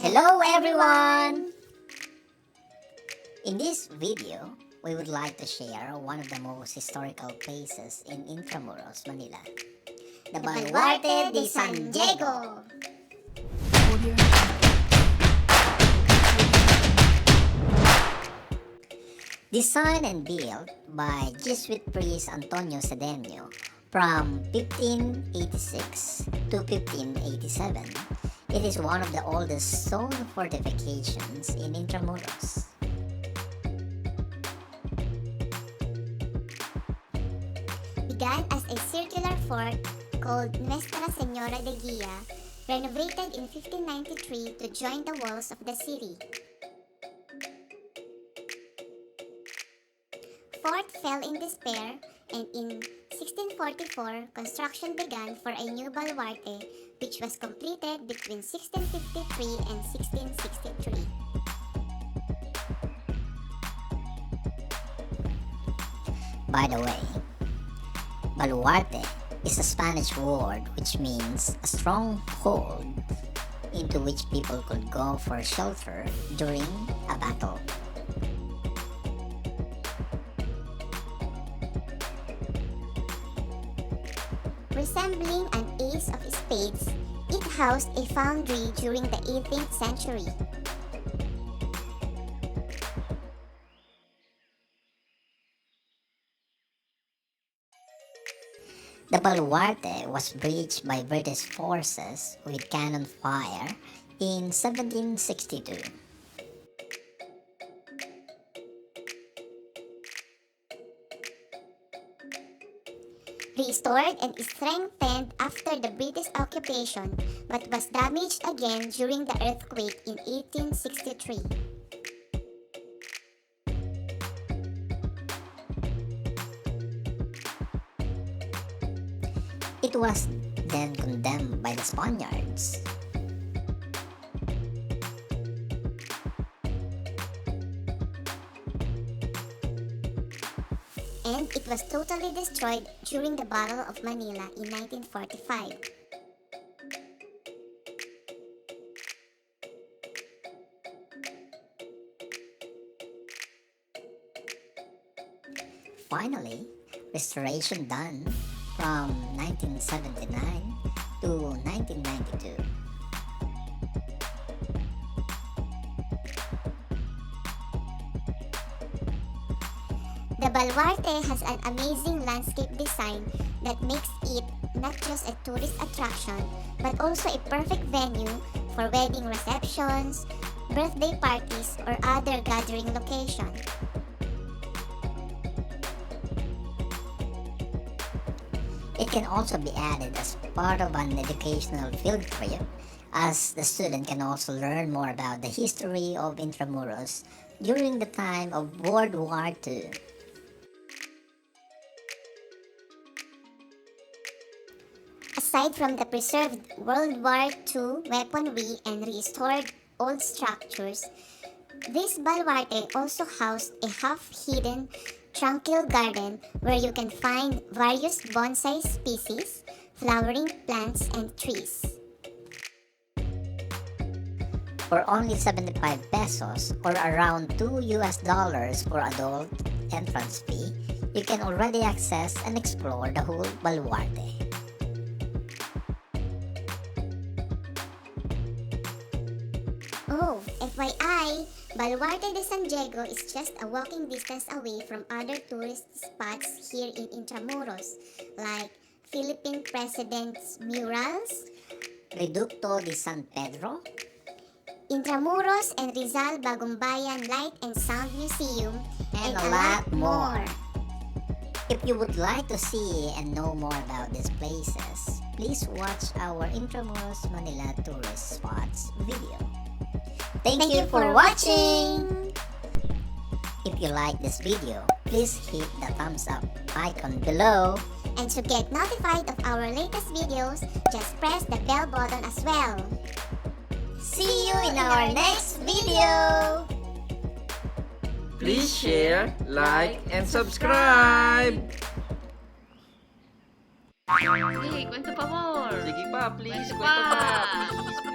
Hello everyone! In this video, we would like to share one of the most historical places in Intramuros, Manila, the Baluarte De San Diego. Designed and built by Jesuit priest Antonio Cedeño from 1586 to 1587, it is one of the oldest stone fortifications in Intramuros. Began as a circular fort called Nuestra Señora de Guia, renovated in 1593 to join the walls of the city. Fort fell in despair, and in 1644, construction began for a new baluarte, which was completed between 1653 and 1663. By the way, Baluarte is a Spanish word which means a stronghold into which people could go for shelter during a battle. Resembling an ace of spades, it housed a foundry during the 18th century. The Baluarte was breached by British forces with cannon fire in 1762. Restored and strengthened after the British occupation, but was damaged again during the earthquake in 1863. It was then condemned by the Spaniards. And it was totally destroyed during the Battle of Manila in 1945. Finally, restoration done from 1979 to 1992. The Baluarte has an amazing landscape design that makes it not just a tourist attraction, but also a perfect venue for wedding receptions, birthday parties, or other gathering locations. It can also be added as part of an educational field trip, as the student can also learn more about the history of Intramuros during the time of World War II. Aside from the preserved World War II weaponry and restored old structures, this baluarte also housed a half-hidden tranquil garden where you can find various bonsai species, flowering plants, and trees. For only 75 pesos or around $2 for adult entrance fee, you can already access and explore the whole baluarte. Oh, FYI, Baluarte de San Diego is just a walking distance away from other tourist spots here in Intramuros, like Philippine President's murals, Reducto de San Pedro, Intramuros and Rizal Bagumbayan Light and Sound Museum, and a lot more. If you would like to see and know more about these places, please watch our Intramuros Manila tourist spots video. Thank you for watching! If you like this video, please hit the thumbs up icon below. And to get notified of our latest videos, just press the bell button as well. See you in our next video! Please share, like, and subscribe! Sige, kwento pa more. Sige pa, please. Kwento Kwento pa, pa. please.